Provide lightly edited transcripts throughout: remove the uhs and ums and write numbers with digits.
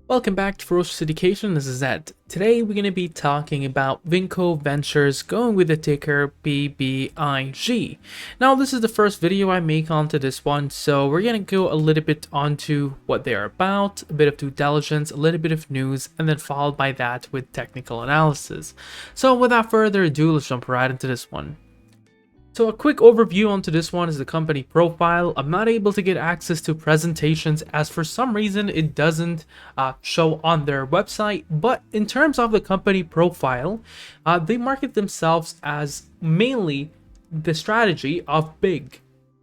Welcome back to Ferocious Education. This is Ed. Today we're going to be talking about Vinco Ventures going with the ticker BBIG. Now this is the first video I make onto this one, so we're going to go a little bit onto what they're about, a bit of due diligence, a little bit of news, and then followed by that with technical analysis. So without further ado, let's jump right into this one. So a quick overview onto this one is the company profile. I'm not able to get access to presentations as for some reason it doesn't show on their website, but in terms of the company profile, they market themselves as mainly the strategy of BIG,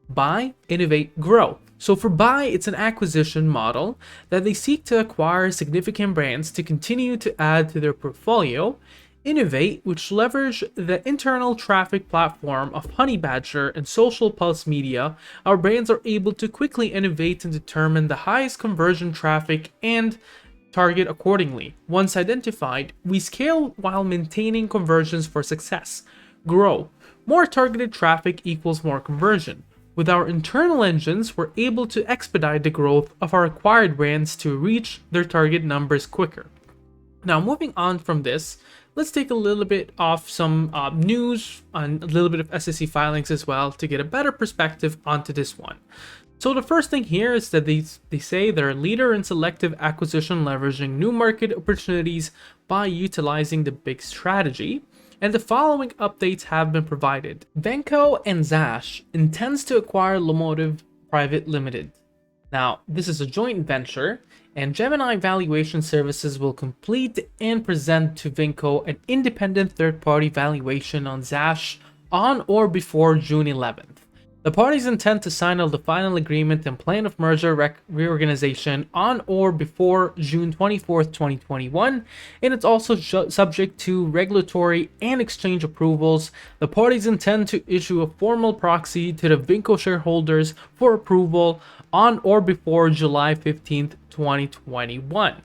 buy, innovate, grow. So for buy, it's an acquisition model that they seek to acquire significant brands to continue to add to their portfolio. Innovate, which leverage the internal traffic platform of Honey Badger and Social Pulse Media, our brands are able to quickly innovate and determine the highest conversion traffic and target accordingly. Once identified, we scale while maintaining conversions for success. Grow. More targeted traffic equals more conversion. With our internal engines, we're able to expedite the growth of our acquired brands to reach their target numbers quicker. Now, moving on from this, let's take a little bit of some news and a little bit of SEC filings as well to get a better perspective onto this one. So the first thing here is that they say they're a leader in selective acquisition, leveraging new market opportunities by utilizing the BIG strategy. And the following updates have been provided. Vinco and Zash intends to acquire Lomotive Private Limited. Now, this is a joint venture, and Gemini Valuation Services will complete and present to Vinco an independent third-party valuation on Zash on or before June 11th. The parties intend to sign the final agreement and plan of merger reorganization on or before June 24th, 2021, and it's also subject to regulatory and exchange approvals. The parties intend to issue a formal proxy to the Vinco shareholders for approval on or before July 15th, 2021.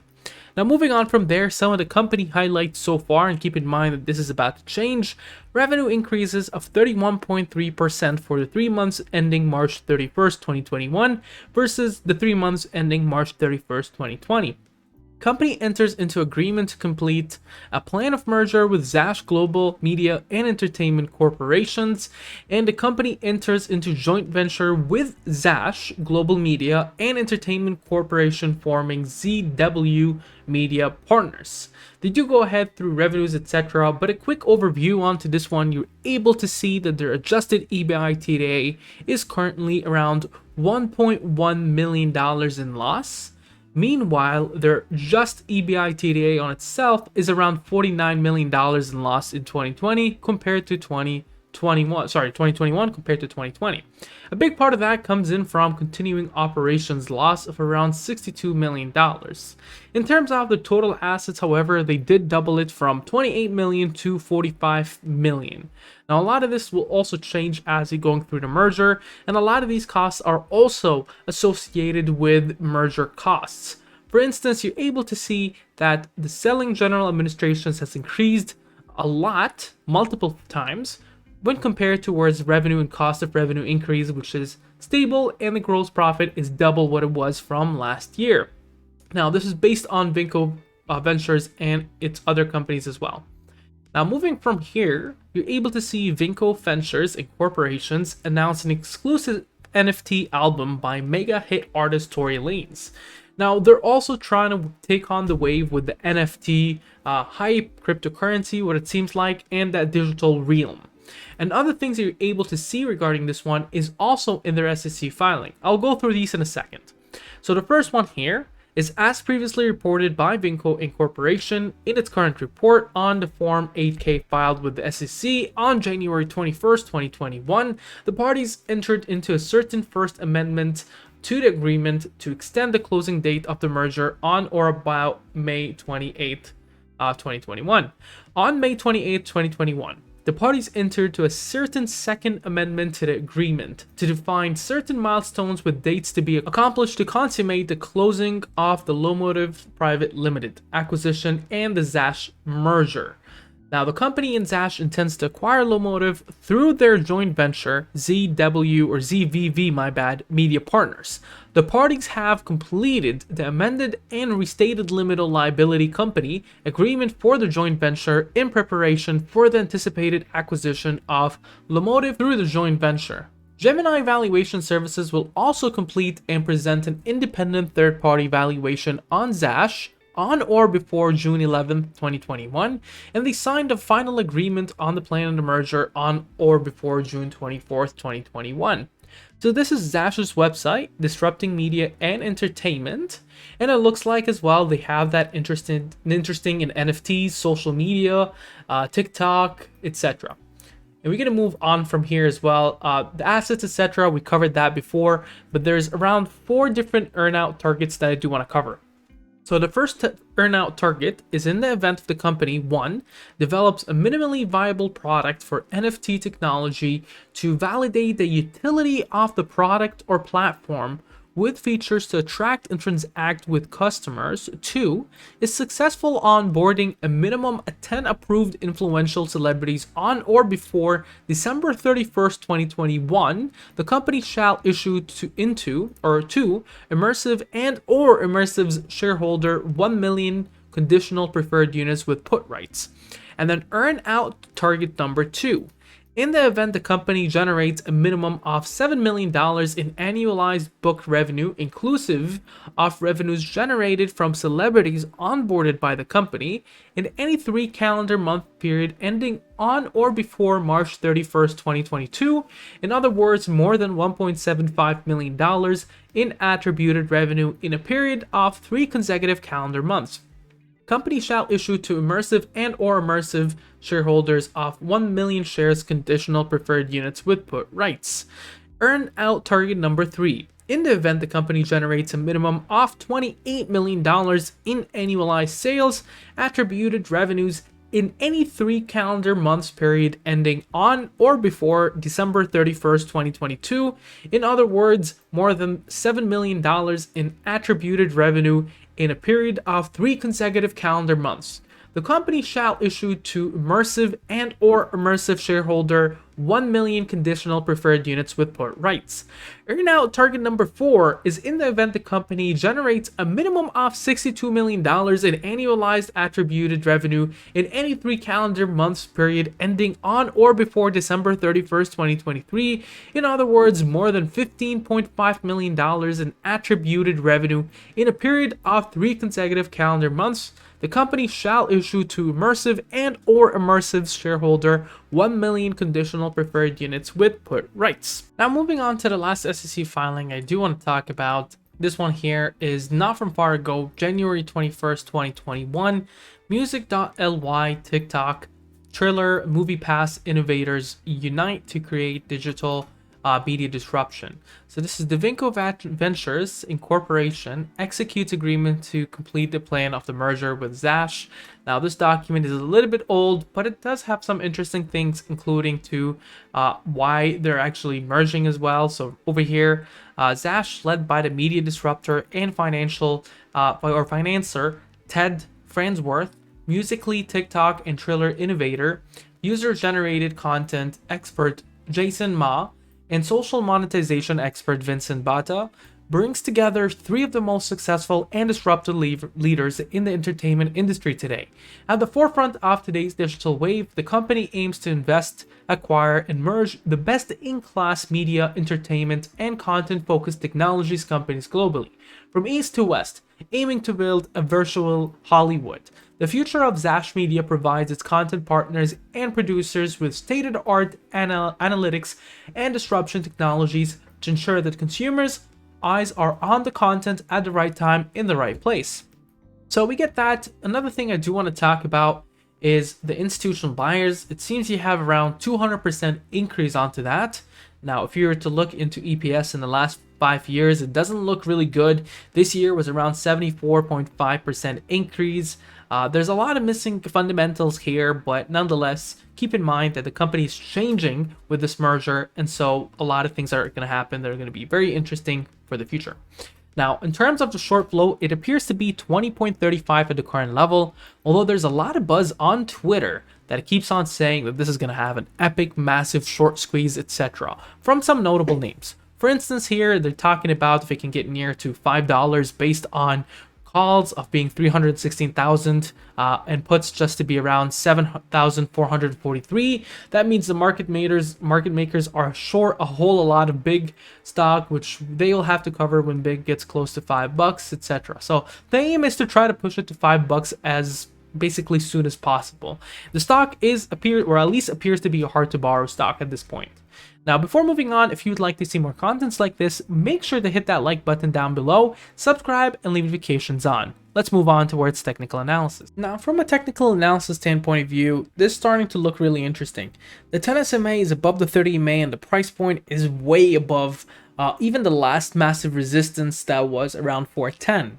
Now, moving on from there, some of the company highlights so far, and keep in mind that this is about to change. Revenue increases of 31.3% for the 3 months ending March 31st, 2021 versus the 3 months ending March 31st, 2020. Company enters into agreement to complete a plan of merger with Zash Global Media and Entertainment Corporations, and the company enters into joint venture with Zash Global Media and Entertainment Corporation, forming ZW Media Partners. They do go ahead through revenues, etc., but a quick overview onto this one, you're able to see that their adjusted EBITDA is currently around $1.1 million in loss. Meanwhile, their just EBITDA on itself is around $49 million in loss in 2020 compared to 2021 compared to 2020. A big part of that comes in from continuing operations loss of around $62 million. In terms of the total assets, however, they did double it from 28 million to 45 million. Now, a lot of this will also change as you're going through the merger, and a lot of these costs are also associated with merger costs. For instance, you're able to see that the selling general administrations has increased a lot, multiple times, when compared towards revenue and cost of revenue increase, which is stable, and the gross profit is double what it was from last year. Now, this is based on Vinco Ventures and its other companies as well. Now, moving from here, you're able to see Vinco Ventures and corporations announce an exclusive NFT album by mega hit artist Tory Lanez. Now, they're also trying to take on the wave with the NFT hype, cryptocurrency, what it seems like, and that digital realm. And other things that you're able to see regarding this one is also in their SEC filing. I'll go through these in a second. So the first one here is, as previously reported by Vinco Incorporation in its current report on the Form 8K filed with the SEC on January 21st, 2021, the parties entered into a certain First Amendment to the agreement to extend the closing date of the merger on or about May 28th, 2021. On May 28th, 2021, the parties entered to a certain Second Amendment to the agreement to define certain milestones with dates to be accomplished to consummate the closing of the Lomotive Private Limited acquisition and the Zash merger. Now, the company in Zash intends to acquire Lomotive through their joint venture, ZVV, my bad, Media Partners. The parties have completed the amended and restated limited liability company agreement for the joint venture in preparation for the anticipated acquisition of Lomotive through the joint venture. Gemini Valuation Services will also complete and present an independent third-party valuation on Zash on or before June 11, 2021, and they signed a final agreement on the plan of the merger on or before June 24, 2021. So this is Zash's website, Disrupting Media and Entertainment, and it looks like as well they have that interesting in NFTs, social media, TikTok, etc. And we're going to move on from here as well. The assets, etc., we covered that before, but there's around 4 different earnout targets that I do want to cover. So the first earnout target is in the event the company, 1, develops a minimally viable product for NFT technology to validate the utility of the product or platform with features to attract and transact with customers. 2, is successful onboarding a minimum of 10 approved influential celebrities on or before December 31st, 2021. The company shall issue to Immersive and or Immersive's shareholder 1 million conditional preferred units with put rights. And then earn out target number 2. In the event the company generates a minimum of $7 million in annualized booked revenue, inclusive of revenues generated from celebrities onboarded by the company, in any 3 calendar month period ending on or before March 31st, 2022, in other words, more than $1.75 million in attributed revenue in a period of 3 consecutive calendar months. Company shall issue to Immersive and or Immersive shareholders of 1 million shares conditional preferred units with put rights. Earn out target number 3. In the event the company generates a minimum of $28 million in annualized sales, attributed revenues in any 3 calendar months period ending on or before December 31st, 2022. In other words, more than $7 million in attributed revenue in a period of 3 consecutive calendar months. The company shall issue to Immersive and or Immersive shareholder 1 million conditional preferred units with put rights. Earnout target number 4 is in the event the company generates a minimum of $62 million in annualized attributed revenue in any 3 calendar months period ending on or before December 31st, 2023. In other words, more than $15.5 million in attributed revenue in a period of 3 consecutive calendar months. The company shall issue to Immersive and or Immersive's shareholder 1 million conditional preferred units with put rights. Now moving on to the last SEC filing I do want to talk about. This one here is not from far ago, January 21st, 2021. Music.ly, TikTok, Triller, MoviePass innovators unite to create digital media disruption. So this is the Vinco Ventures Incorporation executes agreement to complete the plan of the merger with Zash. Now this document is a little bit old, but it does have some interesting things, including to why they're actually merging as well. So over here, Zash, led by the media disruptor and financial financer Ted Farnsworth, Musical.ly, TikTok, and Triller innovator, user-generated content expert Jason Ma, and social monetization expert Vincent Bata, brings together 3 of the most successful and disruptive leaders in the entertainment industry today. At the forefront of today's digital wave, the company aims to invest, acquire, and merge the best-in-class media, entertainment, and content-focused technologies companies globally, from east to west, aiming to build a virtual Hollywood. The future of Zash Media provides its content partners and producers with state-of-the-art analytics and disruption technologies to ensure that consumers' eyes are on the content at the right time in the right place. So we get that. Another thing I do want to talk about is the institutional buyers. It seems you have around 200% increase onto that. Now, if you were to look into EPS in the last 5 years, it doesn't look really good. This year was around 74.5% increase. There's a lot of missing fundamentals here, but nonetheless, keep in mind that the company is changing with this merger, and so a lot of things are going to happen that are going to be very interesting for the future. Now, in terms of the short flow, it appears to be 20.35 at the current level, although there's a lot of buzz on Twitter that keeps on saying that this is going to have an epic, massive short squeeze, etc. from some notable names. For instance, here they're talking about if it can get near to $5 based on calls of being 316,000 and puts just to be around 7,443. That means the market makers are short a whole lot of big stock, which they'll have to cover when big gets close to $5, etc. So the aim is to try to push it to $5 as basically soon as possible. The stock appears to be a hard to borrow stock at this point. Now, before moving on, if you'd like to see more contents like this, make sure to hit that like button down below, subscribe, and leave notifications on. Let's move on towards technical analysis. Now, from a technical analysis standpoint of view, this is starting to look really interesting. The 10 SMA is above the 30 EMA, and the price point is way above even the last massive resistance that was around 410.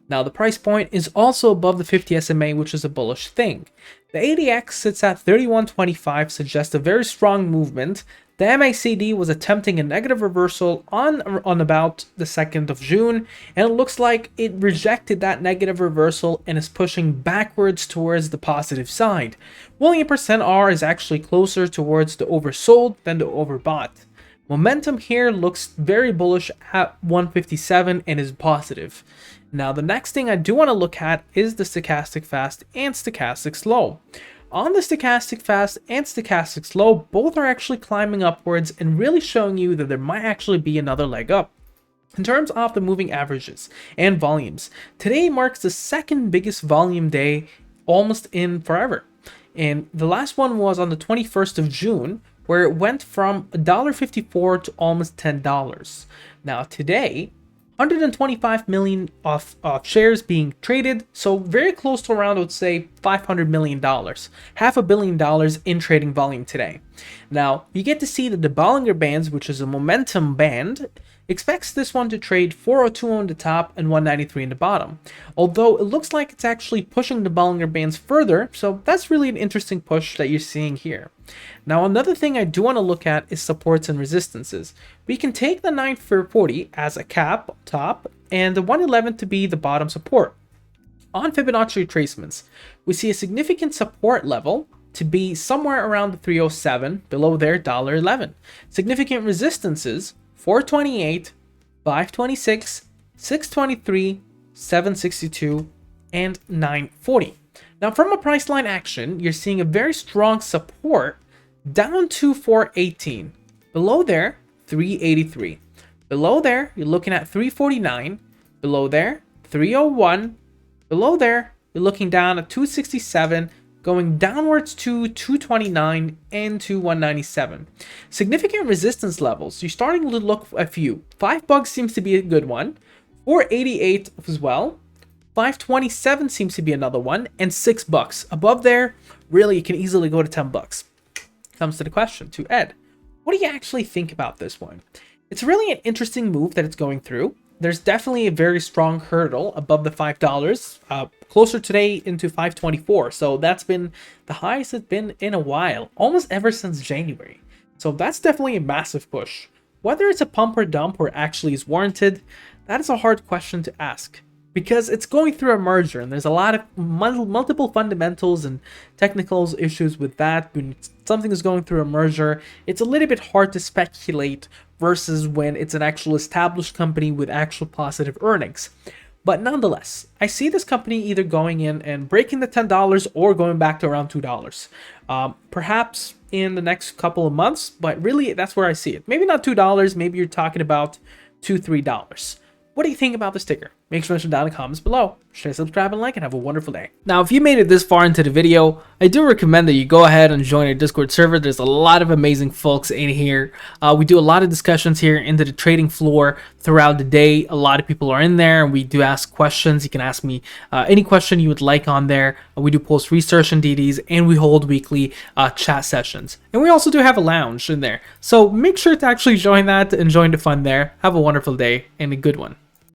Now, the price point is also above the 50 SMA, which is a bullish thing. The ADX sits at 31.25, suggests a very strong movement. The MACD was attempting a negative reversal on about the 2nd of June, and it looks like it rejected that negative reversal and is pushing backwards towards the positive side. William percent R is actually closer towards the oversold than the overbought. Momentum here looks very bullish at 157 and is positive. Now, the next thing I do want to look at is the stochastic fast and stochastic slow. On the stochastic fast and stochastic slow, both are actually climbing upwards and really showing you that there might actually be another leg up. In terms of the moving averages and volumes, today marks the second biggest volume day almost in forever. And the last one was on the 21st of June, where it went from $1.54 to almost $10. Now today, 125 million of shares being traded, so very close to around, I would say, $500 million, $500 million in trading volume today. Now, you get to see that the Bollinger Bands, which is a momentum band, expects this one to trade 402 on the top and 193 in the bottom. Although it looks like it's actually pushing the Bollinger Bands further, so that's really an interesting push that you're seeing here. Now, another thing I do want to look at is supports and resistances. We can take the 940 as a cap top and the 111 to be the bottom support. On Fibonacci retracements, we see a significant support level to be somewhere around the 307, below there $1.11. Significant resistances 428, 526, 623, 762, and 940. Now, from a price line action, you're seeing a very strong support down to 418. Below there, 383. Below there, you're looking at 349. Below there, 301. Below there, you're looking down at 267. Going downwards to 229 and to 197. Significant resistance levels. You're starting to look a few. $5 seems to be a good one. 488 as well. 527 seems to be another one. And $6. Above there, really, you can easily go to $10. Comes to the question to Ed. What do you actually think about this one? It's really an interesting move that it's going through. There's definitely a very strong hurdle above the $5, closer today into 524. So that's been the highest it's been in a while, almost ever since January. So that's definitely a massive push. Whether it's a pump or dump or actually is warranted, that is a hard question to ask. Because it's going through a merger and there's a lot of multiple fundamentals and technical issues with that. When something is going through a merger, it's a little bit hard to speculate versus when it's an actual established company with actual positive earnings. But nonetheless, I see this company either going in and breaking the $10 or going back to around $2. Perhaps in the next couple of months, but really that's where I see it. Maybe not $2, maybe you're talking about $2, $3. What do you think about this ticker? Make sure to mention down in the comments below. Share, subscribe, and like, and have a wonderful day. Now, if you made it this far into the video, I do recommend that you go ahead and join our Discord server. There's a lot of amazing folks in here. We do a lot of discussions here into the trading floor throughout the day. A lot of people are in there, and we do ask questions. You can ask me any question you would like on there. We do post research and DDs, and we hold weekly chat sessions. And we also do have a lounge in there. So make sure to actually join that and join the fun there. Have a wonderful day and a good one.